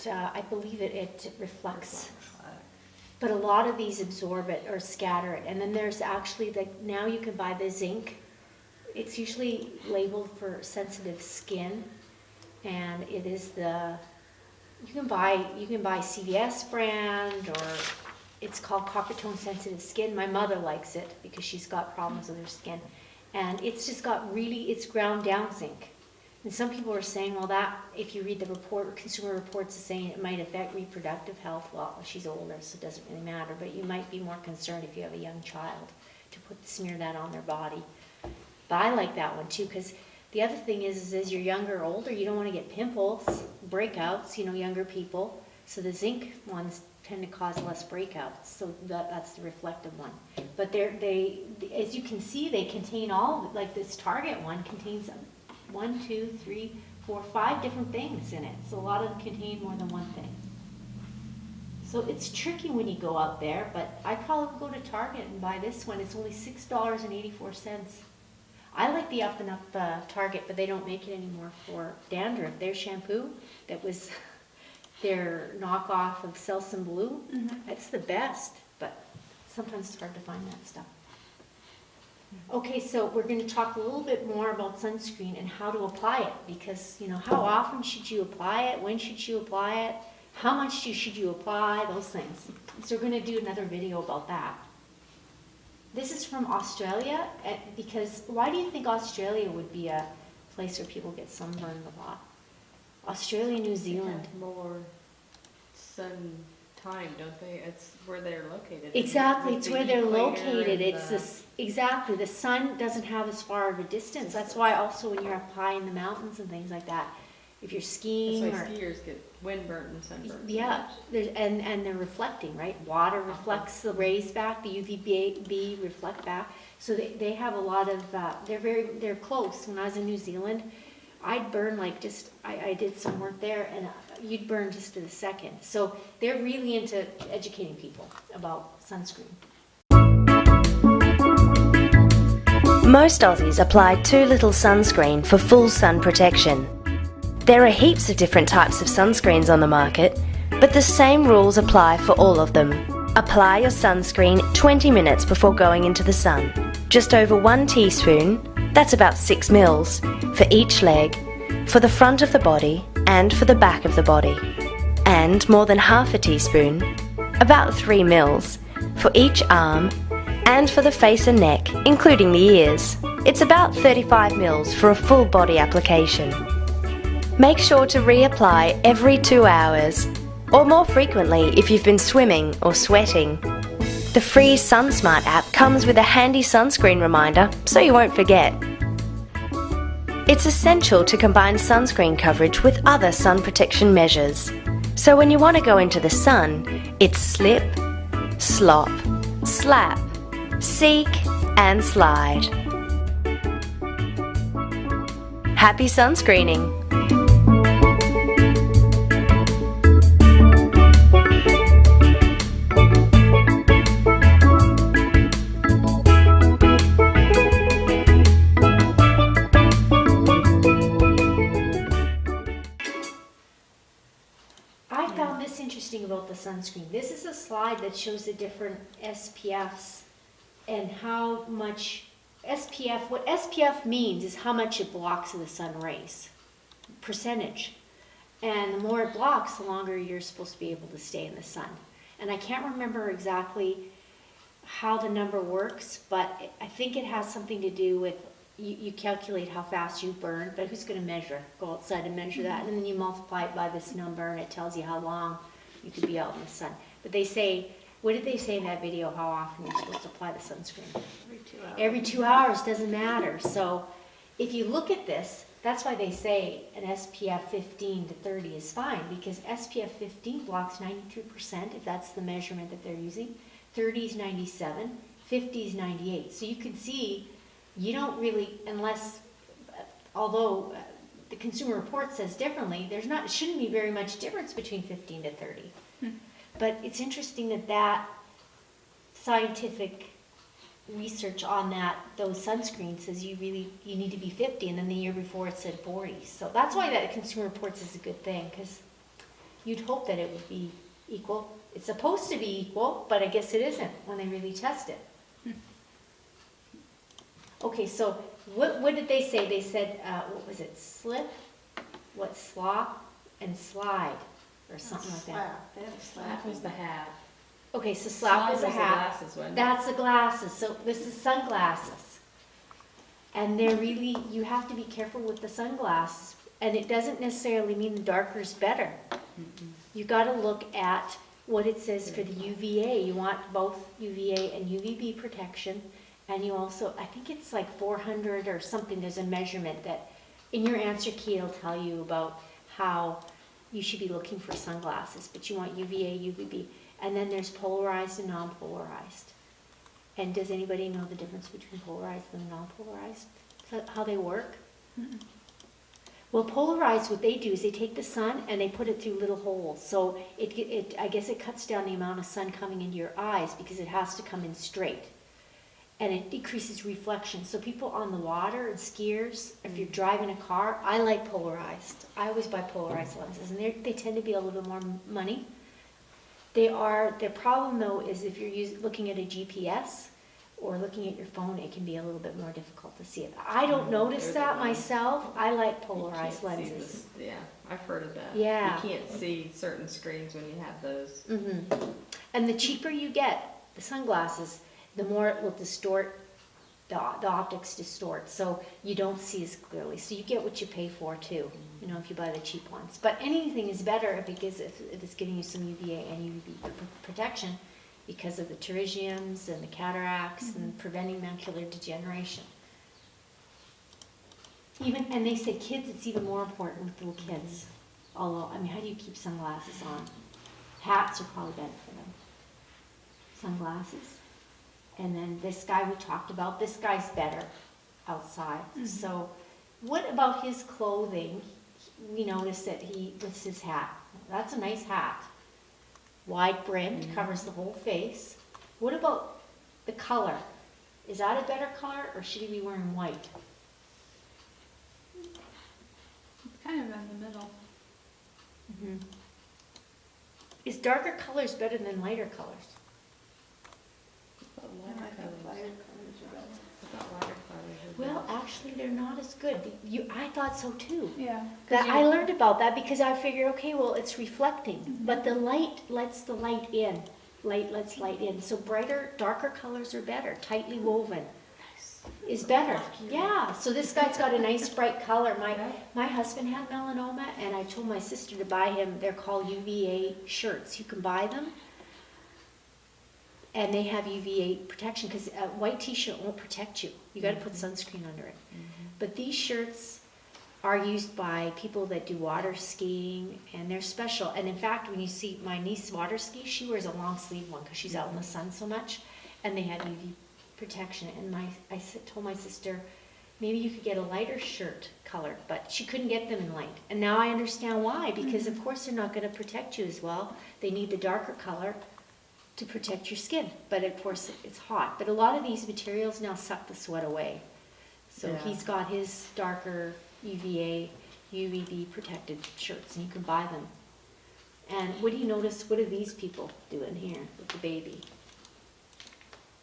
I believe it reflects. But a lot of these absorb it or scatter it. And then there's actually, like, now you can buy the zinc. It's usually labeled for sensitive skin, and it is you can buy CVS brand, or it's called Copper Tone Sensitive Skin. My mother likes it because she's got problems with her skin. And it's just it's ground down zinc. And some people are saying, well, that, if you read the report, Consumer Reports is saying it might affect reproductive health. Well, she's older, so it doesn't really matter, but you might be more concerned if you have a young child to smear that on their body. But I like that one too, because the other thing is as you're younger or older, you don't want to get pimples, breakouts, younger people. So the zinc ones tend to cause less breakouts, so that's the reflective one. But they, as you can see, they contain all, like this Target one contains 1, 2, 3, 4, 5 different things in it. So a lot of them contain more than one thing. So it's tricky when you go out there, but I'd probably go to Target and buy this one. It's only $6.84. I like the Up and Up Target, but they don't make it anymore for dandruff. Their shampoo, that was their knockoff of Selsun Blue, that's the best, but sometimes it's hard to find that stuff. Okay, so we're going to talk a little bit more about sunscreen and how to apply it, because, how often should you apply it? When should you apply it? How much should you apply? Those things. So we're going to do another video about that. This is from Australia, because why do you think Australia would be a place where people get sunburned a lot? Australia, New Zealand. More sun time, don't they? It's where they're located. Exactly, With it's the where they're equator located. and It's the- this, exactly, the sun doesn't have as far of a distance. That's why also when you're up high in the mountains and things like that, if you're skiing That's or... why skiers get windburnt and sunburned. Yeah, and they're reflecting, right? Water reflects the rays back, the UVB reflect back. So they have a lot of, they're close. When I was in New Zealand, I'd burn I did some work there, and you'd burn just in a second. So they're really into educating people about sunscreen. Most Aussies apply too little sunscreen for full sun protection. There are heaps of different types of sunscreens on the market, but the same rules apply for all of them. Apply your sunscreen 20 minutes before going into the sun. Just over 1 teaspoon, that's about 6 mils, for each leg, for the front of the body and for the back of the body. And more than half a teaspoon, about 3 mils, for each arm and for the face and neck, including the ears. It's about 35 mils for a full body application. Make sure to reapply every 2 hours, or more frequently if you've been swimming or sweating. The free SunSmart app comes with a handy sunscreen reminder, so you won't forget. It's essential to combine sunscreen coverage with other sun protection measures. So when you want to go into the sun, it's slip, slop, slap, seek and slide. Happy sunscreening! I found this interesting about the sunscreen. This is a slide that shows the different SPFs and how much SPF, what SPF means is how much it blocks of the sun rays, percentage. And the more it blocks, the longer you're supposed to be able to stay in the sun. And I can't remember exactly how the number works, but I think it has something to do with you calculate how fast you burn, but who's going to measure? Go outside and measure that, and then you multiply it by this number, and it tells you how long you could be out in the sun. But they say, what did they say in that video, how often you're supposed to apply the sunscreen? Every 2 hours. Every 2 hours, doesn't matter. So if you look at this, that's why they say an SPF 15 to 30 is fine, because SPF 15 blocks 92%, if that's the measurement that they're using. 30 is 97, 50 is 98. So you can see you don't really, unless, although the Consumer Report says differently, it shouldn't be very much difference between 15 to 30. But it's interesting that scientific research on those sunscreens says you need to be 50, and then the year before it said 40. So that's why that Consumer Reports is a good thing, because you'd hope that it would be equal. It's supposed to be equal, but I guess it isn't when they really test it. Okay, so what did they say? They said, what was it, slip, slop, and slide, or something like that. Slap. They have a slap. That was the hat. Okay, so slap is a was the hat. glasses, wasn't it? That's the glasses, so this is sunglasses. And they're really, you have to be careful with the sunglasses, and it doesn't necessarily mean the darker is better. You gotta look at what it says for the UVA. You want both UVA and UVB protection, and you also, I think it's like 400 or something, there's a measurement that, in your answer key, it'll tell you about how you should be looking for sunglasses, but you want UVA, UVB, and then there's polarized and non-polarized. And does anybody know the difference between polarized and non-polarized? Is that how they work? Mm-mm. Well, polarized, what they do is they take the sun and they put it through little holes. So I guess it cuts down the amount of sun coming into your eyes because it has to come in straight. And it decreases reflection. So people on the water and skiers, if you're driving a car, I like polarized. I always buy polarized lenses, and they tend to be a little bit more money. Their problem though is if you're looking at a GPS or looking at your phone, it can be a little bit more difficult to see it. I don't notice that myself. I like polarized lenses. Yeah, I've heard of that. Yeah. You can't see certain screens when you have those. And the cheaper you get, the sunglasses, the more it will distort, the optics distort, so you don't see as clearly. So you get what you pay for too, if you buy the cheap ones. But anything is better because if it's giving you some UVA and UVB protection because of the pterygiums and the cataracts and preventing macular degeneration. And they say kids, it's even more important with little kids. Although, how do you keep sunglasses on? Hats are probably better for them. Sunglasses. And then this guy we talked about, this guy's better outside. So what about his clothing? We noticed that with his hat. That's a nice hat. Wide brimmed, covers the whole face. What about the color? Is that a better color, or should he be wearing white? It's kind of in the middle. Is darker colors better than lighter colors? I like the lighter colors are better. Well, actually, they're not as good. I thought so too. Yeah. I learned about that because I figured, okay, well, it's reflecting, but the light lets the light in. Light lets light in. So darker colors are better. Tightly woven is better. Yeah. So this guy's got a nice bright color. My husband had melanoma, and I told my sister to buy him. They're called UVA shirts. You can buy them. And they have UVA protection because a white t-shirt won't protect you. You got to put sunscreen under it. But these shirts are used by people that do water skiing, and they're special. And in fact, when you see my niece water ski, she wears a long sleeve one because she's out in the sun so much, and they have UV protection. And I told my sister, maybe you could get a lighter shirt colored, but she couldn't get them in light. And now I understand why, because of course they're not going to protect you as well. They need the darker color to protect your skin, but of course it's hot. But a lot of these materials now suck the sweat away. So he's got his darker UVA, UVB protected shirts, and you can buy them. And what do you notice, what are these people doing here with the baby?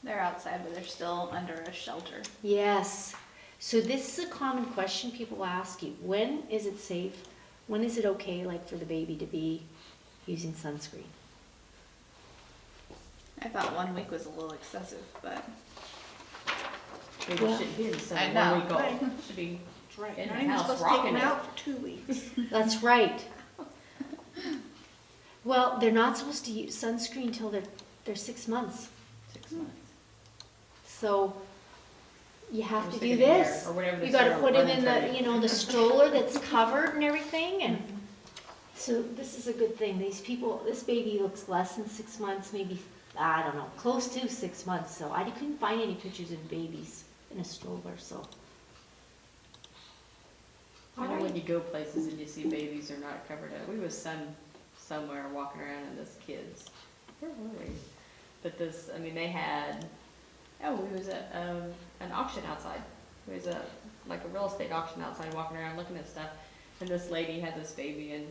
They're outside, but they're still under a shelter. Yes. So this is a common question people ask you. When is it safe? When is it okay, like, for the baby to be using sunscreen? I thought 1 week was a little excessive, but Maybe Well, it shouldn't be in the sun. I know. 1 week old. Right. Should be Right. in Not the even house supposed to take rocking them it. out for 2 weeks. That's right. Well, they're not supposed to use sunscreen until they're 6 months. 6 months. So you have I was to do thinking this. hair, or whatever they You gotta say, put him running in the, training. the stroller that's covered and everything, and so this is a good thing. This baby looks less than 6 months, maybe, I don't know, close to 6 months, so I couldn't find any pictures of babies in a stroller, so. I know when you go places and you see babies are not covered up. We was somewhere walking around and this kids, where were we? But they had, we was at an auction outside. It was like a real estate auction outside, walking around looking at stuff. And this lady had this baby, and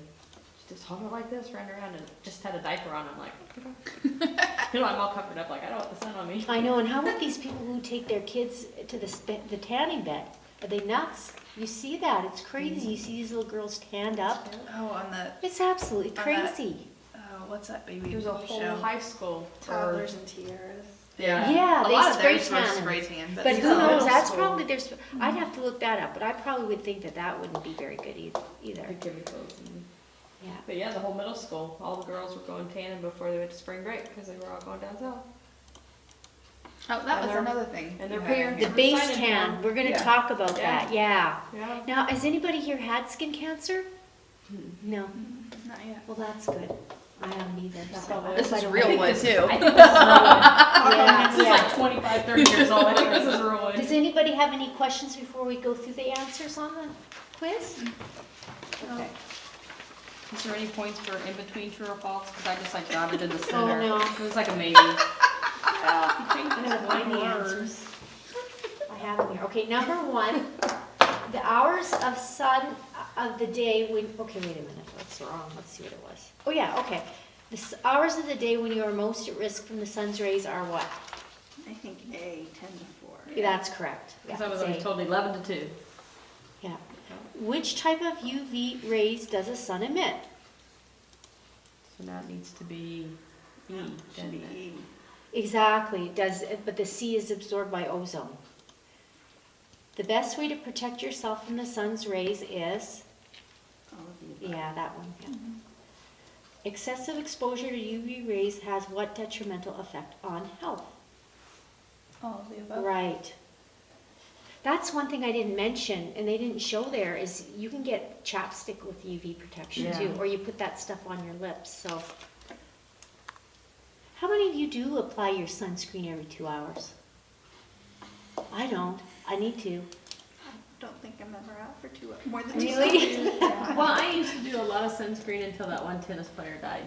just hold it like this, run around, and just had a diaper on. I'm like, okay. I'm all covered up, like, I don't want the sun on me. I know, and how about these people who take their kids to the tanning bed? Are they nuts? You see that, it's crazy. You see these little girls tanned up. Oh, on the It's absolutely On that- crazy. what's that baby There's a whole show? high school. Toddlers and tiaras. Yeah, a they lot of spray theirs were tan 'em. spray tan, But but who still. knows, that's school. probably, I'd have to look that up, but I probably would think that wouldn't be very good either. The chemicals. Yeah. But yeah, the whole middle school, all the girls were going tanning before they went to spring break because they were all going down south. Oh, that was And they're- another thing. and they're you had paying in The here. base Sign-in tan, form. we're gonna Yeah. talk about Yeah. that, yeah. Yeah. Now, has anybody here had skin cancer? No, Not yet. well, that's good. I haven't either. so This I is don't real think wood this- too. I think this is real wood. Yeah, This is yeah. like 25, 30 years old. I think this is real wood. Does anybody have any questions before we go through the answers on the quiz? Okay. Is there any points for in between true or false? Because I just like jotted in the center. no. It was like a maybe. I'm gonna find the answers. I have them here. Okay, number one, the hours of sun of the day when, okay, wait a minute, that's wrong. Let's see what it was. Oh, yeah, okay. The hours of the day when you are most at risk from the sun's rays are what? I think A, 10 to 4. Yeah, that's correct. Because Yeah, I was it's always A. told 11 to 2. Yeah. Which type of UV rays does a sun emit? So now it needs to be E. Should be doesn't it? E. Exactly, but the C is absorbed by ozone. The best way to protect yourself from the sun's rays is, All of the above. yeah, that one, yeah. Excessive exposure to UV rays has what detrimental effect on health? All of the above. Right. That's one thing I didn't mention, and they didn't show there, is you can get chapstick with UV protection Yeah. too, or you put that stuff on your lips, so. How many of you do apply your sunscreen every 2 hours? I don't. I need to. I don't think I'm ever out for more than 2 Really? Well, I used to do a lot of sunscreen until that one tennis player died.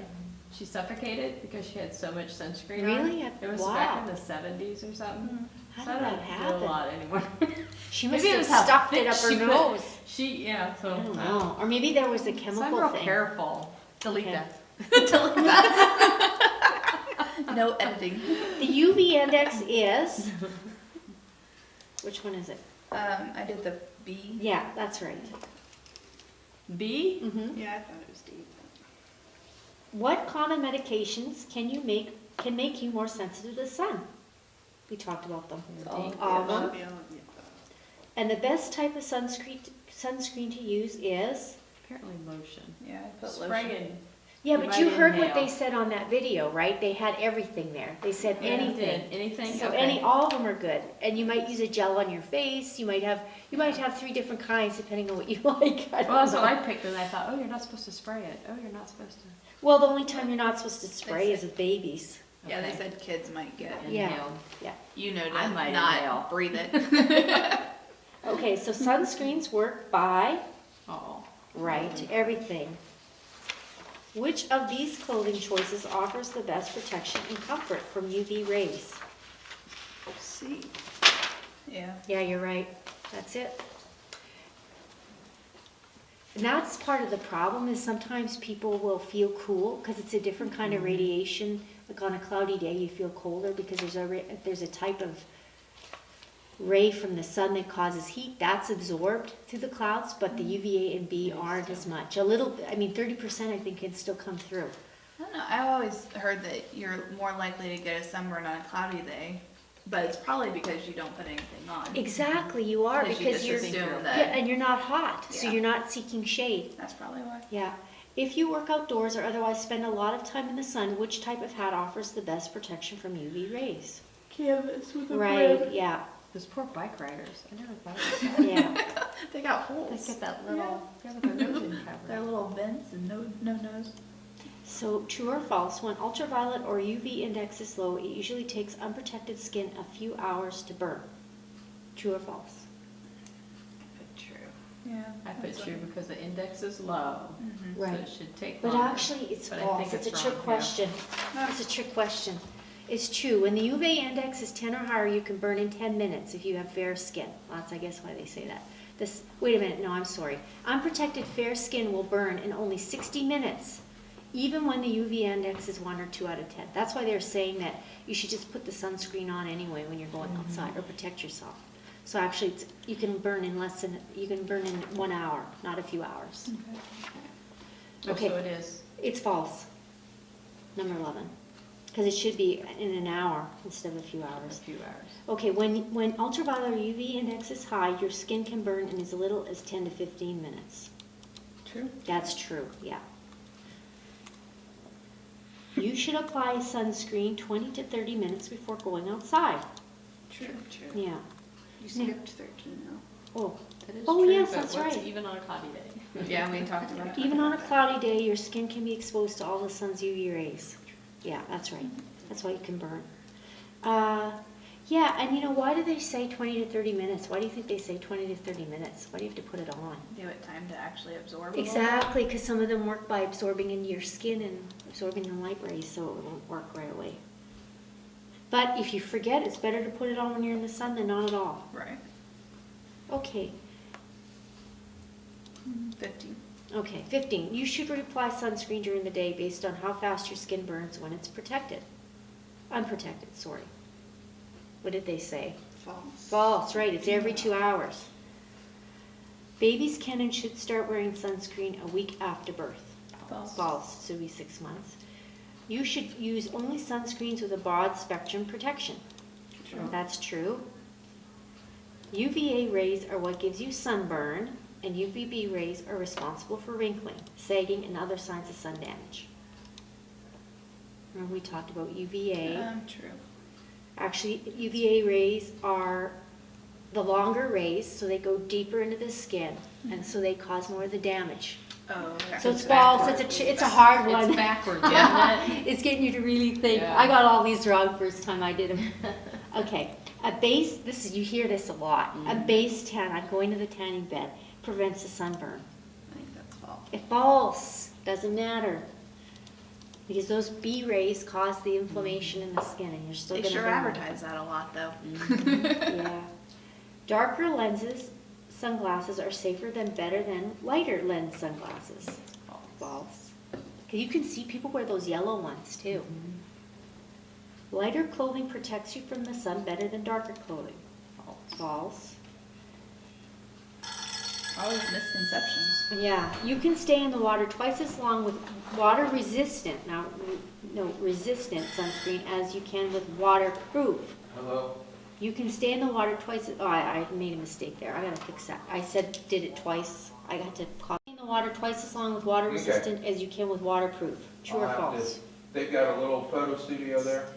She suffocated because she had so much sunscreen on. Really? It was Wow. back in the 70s or something. How So did I that don't do a happen? lot anymore. She must Maybe it have was how stuffed thick it up her she put- nose. Yeah, so. I don't know. Or maybe there was a So I'm chemical real thing. careful. Delete Okay. that. No editing. The UV index is, which one is it? I did the B. Yeah, that's right. B? Mm-hmm. Yeah, I thought it was D. What common medications can make you more sensitive to the sun? We talked about them. all All of of the them. Should be all of the above. And the best type of sunscreen to use is? Apparently lotion. Yeah, I put lotion. Spraying. Yeah, You but might you heard what inhale. they said on that video, right? They had everything there. They said Yeah, anything. did. Anything? So Okay. all of them are good. And you might use a gel on your face. You might have 3 different kinds depending on what you like. I don't Well, that's what know. I picked, and I thought, oh, you're not supposed to spray it. Oh, you're not supposed to. Well, the only time you're not supposed to spray is with babies. Yeah, they Okay. said kids might get. Yeah. Inhale. Yeah. You know I to might not inhale. breathe it. Okay, so sunscreens work by Oh. right everything. Which of these clothing choices offers the best protection and comfort from UV rays? C. Yeah. Yeah, you're right. That's it. And that's part of the problem is sometimes people will feel cool because it's a different kind of radiation. Like on a cloudy day, you feel colder because there's a type of ray from the sun that causes heat. That's absorbed through the clouds, but the UVA and B aren't as much. 30% I think can still come through. I don't know. I always heard that you're more likely to get a sunburn on a cloudy day, but it's probably because you don't put anything on. Exactly, you are Because you because just you're assume that. yeah, and you're not hot, so Yeah. you're not seeking shade. That's probably why. Yeah. If you work outdoors or otherwise spend a lot of time in the sun, which type of hat offers the best protection from UV rays? Canvas with Right, yeah, Those poor bike riders. I never thought of that. yeah. They got They holes. get that little, yeah, with their nose in They're covered. little vents and no nose. So true or false, when ultraviolet or UV index is low, it usually takes unprotected skin a few hours to burn. True or false? But true. Yeah. I put true because the index is low. Mm-hmm. So Right. it should take But longer. actually, it's But I false. think It's a it's trick wrong, yeah. question. It's a trick question. It's true. When the UV index is 10 or higher, you can burn in 10 minutes if you have fair skin. That's, I guess, why they say that. This, wait a minute, no, I'm sorry. Unprotected fair skin will burn in only 60 minutes, even when the UV index is 1 or 2 out of 10. That's why they're saying that you should just put the sunscreen on anyway when you're going outside, or protect yourself. So actually, you can burn in 1 hour, not a few hours. Okay. So it is. It's false. Number 11. Because it should be in an hour instead of a few hours. A few hours. Okay, when ultraviolet or UV index is high, your skin can burn in as little as 10 to 15 minutes. True. That's true, yeah. You should apply sunscreen 20 to 30 minutes before going outside. True. Yeah. You skipped 13 though. Oh, That is Oh, true, yes, but that's what's right. even on a cloudy day? Yeah, we talked about that. even on a cloudy day, your skin can be exposed to all the sun's UV rays. Yeah, that's right. That's why you can burn. Yeah, and you know, why do they say 20 to 30 minutes? Why do you think they say 20 to 30 minutes? Why do you have to put it on? Give it time to actually absorb. a little. Exactly, because some of them work by absorbing into your skin and absorbing the light rays, so it won't work right away. But if you forget, it's better to put it on when you're in the sun than not at all. Right. Okay, 15. okay, 15. You should reapply sunscreen during the day based on how fast your skin burns when it's protected. Unprotected, sorry. What did they say? False. False, right, it's every 2 hours. Babies can and should start wearing sunscreen a week after birth. False. False, so it'll be 6 months. You should use only sunscreens with a broad spectrum protection. True. That's true. UVA rays are what gives you sunburn, and UVB rays are responsible for wrinkling, sagging, and other signs of sun damage. Remember we talked about UVA. True. Actually, UVA rays are the longer rays, so they go deeper into the skin, and so they cause more of the damage. Oh, okay. So it's false. It's a hard one. It's backwards, isn't it? It's getting you to really think. Yeah. I got all these wrong first time I did them. Okay, a base. You hear this a lot. A base tan. I'm going to the tanning bed. Prevents the sunburn. I think that's false. It's false. Doesn't matter. Because those B rays cause the inflammation in the skin, and you're still They going to sure burn. advertise that a lot, though. Yeah. Darker lenses, sunglasses are safer than better than lighter lens sunglasses. False. Because you can see people wear those yellow ones too. Lighter clothing protects you from the sun better than darker clothing. False. Always misconceptions. Yeah, you can stay in the water twice as long with water resistant, resistant sunscreen as you can with waterproof. Hello? You can stay in the water twice. Oh, I made a mistake there. I gotta fix that. I did it twice. I got to copy in the water twice as long with water resistant as you can with waterproof. True or false? They've got a little photo studio there.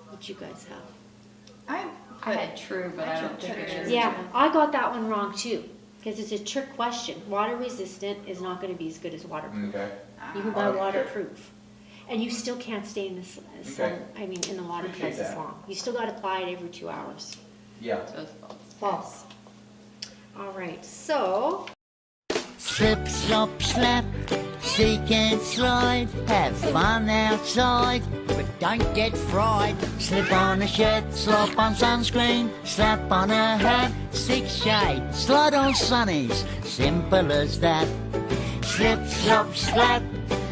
What you guys have? I had true, but I don't think it is. Yeah, I got that one wrong too, because it's a trick question. Water resistant is not going to be as good as waterproof. Okay. You can buy Okay. waterproof, and you still can't stay in the sun. Okay. I mean, in the water Appreciate twice as that. long. You still got to apply it every 2 hours. Yeah. So it's false. False. All right, so Slip, slop, slap, seek and slide. Have fun outside, but don't get fried. Slip on a shirt, slop on sunscreen, slap on a hat, 6 shade, slide on sunnies. Simple as that. Slip, slop, slap,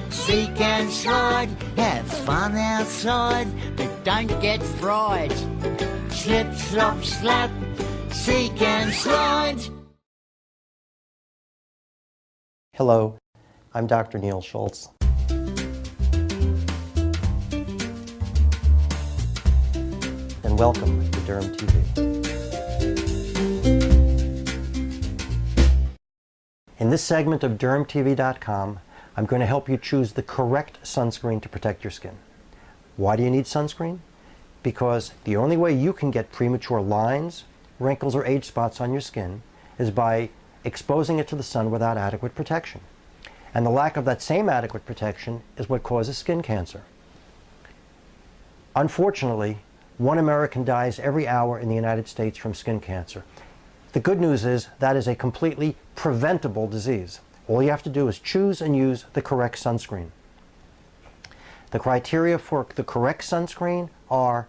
seek and slide. Have fun outside, but don't get fried. Slip, slop, slap, seek and slide. Hello, I'm Dr. Neil Schultz. And welcome to Durham TV. In this segment of DurhamTV.com, I'm going to help you choose the correct sunscreen to protect your skin. Why do you need sunscreen? Because the only way you can get premature lines, wrinkles, or age spots on your skin is by exposing it to the sun without adequate protection. And the lack of that same adequate protection is what causes skin cancer. Unfortunately, 1 American dies every hour in the United States from skin cancer. The good news is that is a completely preventable disease. All you have to do is choose and use the correct sunscreen. The criteria for the correct sunscreen are: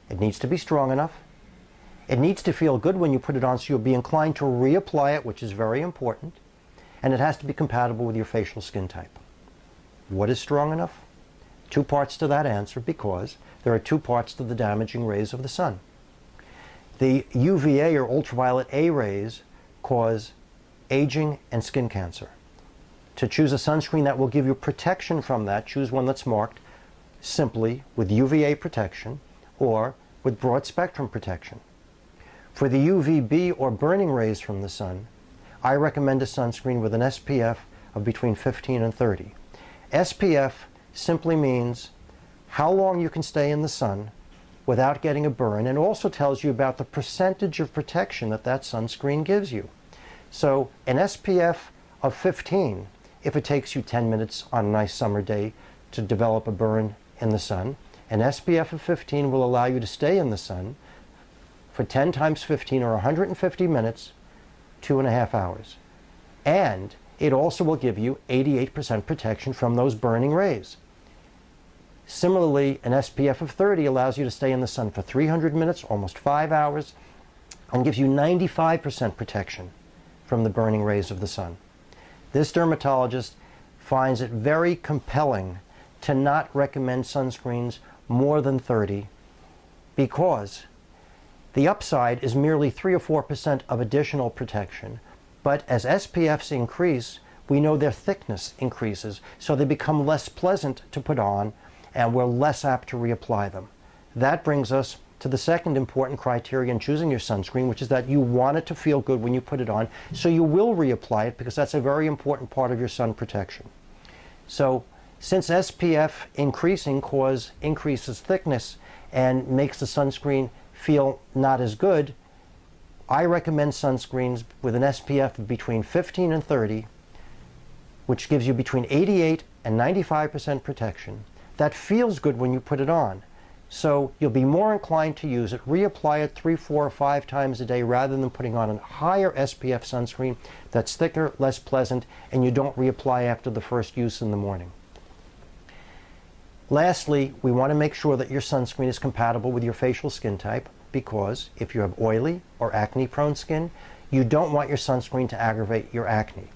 it needs to be strong enough, It needs to feel good when you put it on, so you'll be inclined to reapply it, which is very important. And it has to be compatible with your facial skin type. What is strong enough? Two parts to that answer, because there are two parts to the damaging rays of the sun. The UVA or ultraviolet A rays cause aging and skin cancer. To choose a sunscreen that will give you protection from that, choose one that's marked simply with UVA protection or with broad spectrum protection. For the UVB or burning rays from the sun, I recommend a sunscreen with an SPF of between 15 and 30. SPF simply means how long you can stay in the sun without getting a burn, and also tells you about the percentage of protection that that sunscreen gives you. So an SPF of 15, if it takes you 10 minutes on a nice summer day to develop a burn in the sun, an SPF of 15 will allow you to stay in the sun for 10 times 15 or 150 minutes, 2.5 hours. And it also will give you 88% protection from those burning rays. Similarly, an SPF of 30 allows you to stay in the sun for 300 minutes, almost 5 hours, and gives you 95% protection from the burning rays of the sun. This dermatologist finds it very compelling to not recommend sunscreens more than 30, because the upside is merely 3 or 4% of additional protection. But as SPFs increase, we know their thickness increases, so they become less pleasant to put on, and we're less apt to reapply them. That brings us to the second important criteria in choosing your sunscreen, which is that you want it to feel good when you put it on, so you will reapply it, because that's a very important part of your sun protection. So since SPF increasing increases thickness and makes the sunscreen feel not as good, I recommend sunscreens with an SPF of between 15 and 30, which gives you between 88 and 95% protection. That feels good when you put it on. So you'll be more inclined to use it, reapply it 3, 4, or 5 times a day rather than putting on a higher SPF sunscreen that's thicker, less pleasant, and you don't reapply after the first use in the morning. Lastly, we want to make sure that your sunscreen is compatible with your facial skin type, because if you have oily or acne-prone skin, you don't want your sunscreen to aggravate your acne.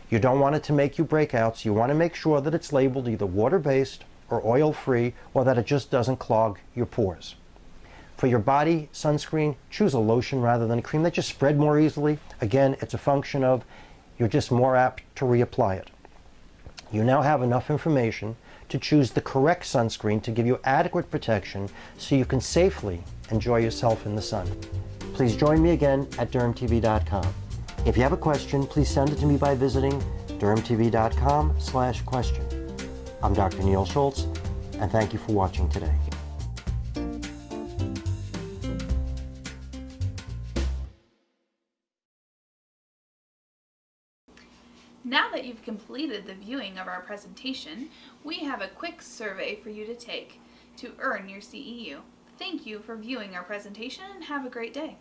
You don't want it to make you breakouts. You want to make sure that it's labeled either water-based or oil-free, or that it just doesn't clog your pores. For your body sunscreen, choose a lotion rather than a cream. They just spread more easily. Again, it's a function of you're just more apt to reapply it. You now have enough information to choose the correct sunscreen to give you adequate protection so you can safely enjoy yourself in the sun. Please join me again at dermtv.com. If you have a question, please send it to me by visiting dermtv.com/question. I'm Dr. Neil Schultz, and thank you for watching today. Now that you've completed the viewing of our presentation, we have a quick survey for you to take to earn your CEU. Thank you for viewing our presentation and have a great day.